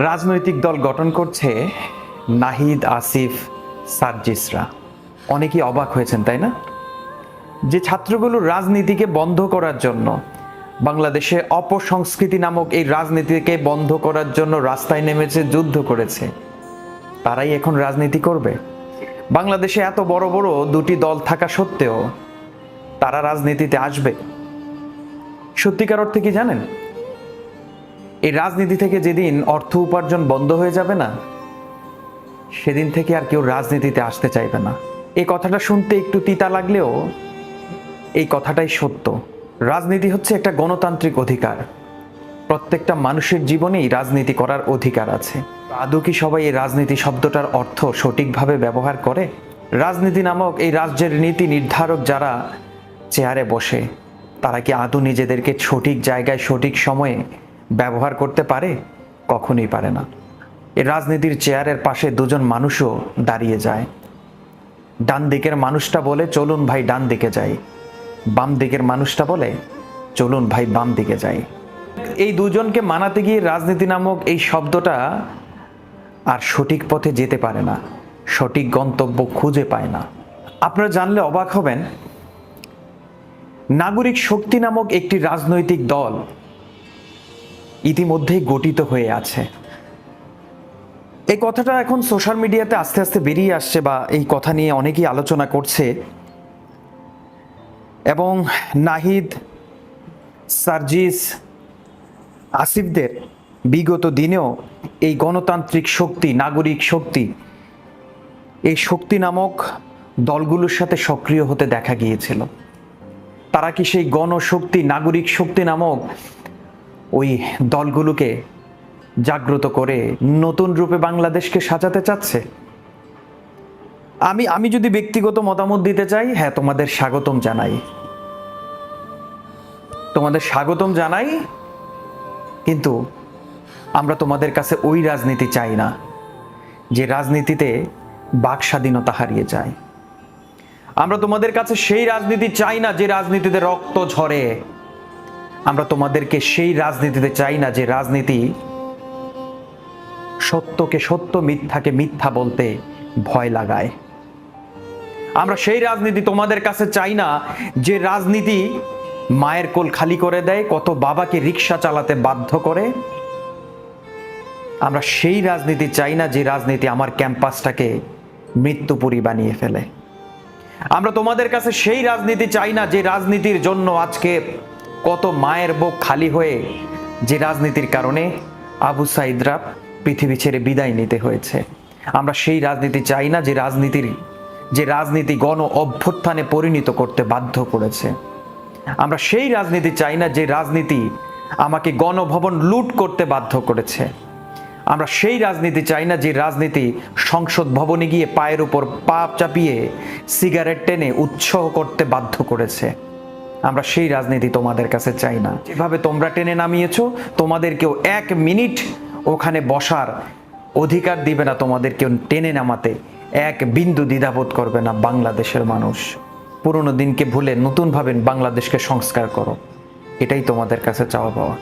রাজনৈতিক দল গঠন করছে নাহিদ, আসিফ, সার্জিসরা। অনেকেই অবাক হয়েছেন, তাই না? যে ছাত্রগুলো রাজনীতিকে বন্ধ করার জন্য, বাংলাদেশে অপসংস্কৃতি নামক এই রাজনীতিকে বন্ধ করার জন্য রাস্তায় নেমেছে, যুদ্ধ করেছে, তারাই এখন রাজনীতি করবে? বাংলাদেশে এত বড় বড় দুটি দল থাকা সত্ত্বেও তারা রাজনীতিতে আসবে? সত্যিকার অর্থে কি জানেন? এই রাজনীতি থেকে যেদিন অর্থ উপার্জন বন্ধ হয়ে যাবে না, সেদিন থেকে আর কেউ রাজনীতিতে আসতে চাইবে না। এই কথাটা শুনতে একটু তিতা লাগলেও এই কথাটাই সত্য। রাজনীতি হচ্ছে একটা গণতান্ত্রিক অধিকার। প্রত্যেকটা মানুষের জীবনেই রাজনীতি করার অধিকার আছে। আদৌ কি সবাই এই রাজনীতি শব্দটার অর্থ সঠিকভাবে ব্যবহার করে? রাজনীতি নামক এই রাজ্যের নীতি নির্ধারক যারা চেয়ারে বসে, তারা কি আদৌ নিজেদেরকে সঠিক জায়গায় সঠিক সময়ে ব্যবহার করতে পারে? কখনোই পারে না। এই রাজনীতির চেয়ারের পাশে দুজন মানুষও দাঁড়িয়ে যায়। ডান দিকের মানুষটা বলে, চলুন ভাই ডান দিকে যাই। বাম দিকের মানুষটা বলে, চলুন ভাই বাম দিকে যাই। এই দুজনকে মানাতে গিয়ে রাজনীতি নামক এই শব্দটা আর সঠিক পথে যেতে পারে না, সঠিক গন্তব্য খুঁজে পায় না। আপনারা জানলে অবাক হবেন, নাগরিক শক্তি নামক একটি রাজনৈতিক দল ইতিমধ্যেই গঠিত হয়ে আছে। এই কথাটা এখন সোশ্যাল মিডিয়াতে আস্তে আস্তে বেরিয়ে আসছে, বা এই কথা নিয়ে অনেকেই আলোচনা করছে। এবং নাহিদ, সার্জিস, আসিফদের বিগত দিনেও এই গণতান্ত্রিক শক্তি, নাগরিক শক্তি, এই শক্তি নামক দলগুলোর সাথে সক্রিয় হতে দেখা গিয়েছিল। তারা কি সেই গণশক্তি, নাগরিক শক্তি নামক ওই দলগুলোকে জাগ্রত করে নতুন রূপে বাংলাদেশকে সাজাতে চাচ্ছে? আমি যদি ব্যক্তিগত মতামত দিতে চাই, হ্যাঁ, তোমাদের স্বাগতম জানাই, তোমাদের স্বাগতম জানাই। কিন্তু আমরা তোমাদের কাছে ওই রাজনীতি চাই না যে রাজনীতিতে বাক স্বাধীনতা হারিয়ে যায়। আমরা তোমাদের কাছে সেই রাজনীতি চাই না যে রাজনীতিতে রক্ত ঝরে। আমরা তোমাদেরকে সেই রাজনীতিতে চাই না যে রাজনীতি সত্যকে সত্য, মিথ্যাকে মিথ্যা বলতে ভয় লাগায়। আমরা সেই রাজনীতি তোমাদের কাছে চাই না যে রাজনীতি মায়ের কোল খালি করে দেয়, কত বাবাকে রিক্সা চালাতে বাধ্য করে। আমরা সেই রাজনীতি চাই না যে রাজনীতি আমার ক্যাম্পাসটাকে মৃত্যুপুরী বানিয়ে ফেলে। আমরা তোমাদের কাছে সেই রাজনীতি চাই না যে রাজনীতির জন্য আজকে কত মায়ের বুক খালি হয়ে, যে রাজনীতির কারণে আবু সাইদরা পৃথিবী ছেড়ে বিদায় নিতে হয়েছে। আমরা সেই রাজনীতি চাই না যে রাজনীতি গণ অভ্যুত্থানে পরিণত করতে বাধ্য করেছে। আমরা সেই রাজনীতি চাই না যে রাজনীতি আমাকে গণভবন লুট করতে বাধ্য করেছে। আমরা সেই রাজনীতি চাই না যে রাজনীতি সংসদ ভবনে গিয়ে পায়ের উপর পা চাপিয়ে সিগারেট টেনে উৎসাহ করতে বাধ্য করেছে। আমরা সেই রাজনীতি তোমাদের কাছে চাই না। যেভাবে তোমরা টেনে নামিয়েছো, তোমাদেরকেও এক মিনিট ওখানে বসার অধিকার দিবে না, তোমাদেরকেও টেনে নামাতে এক বিন্দু দ্বিধাবোধ করবে না বাংলাদেশের মানুষ। পুরনো দিনকে ভুলে নতুনভাবে বাংলাদেশকে সংস্কার করো, এটাই তোমাদের কাছে চাওয়া পাওয়া।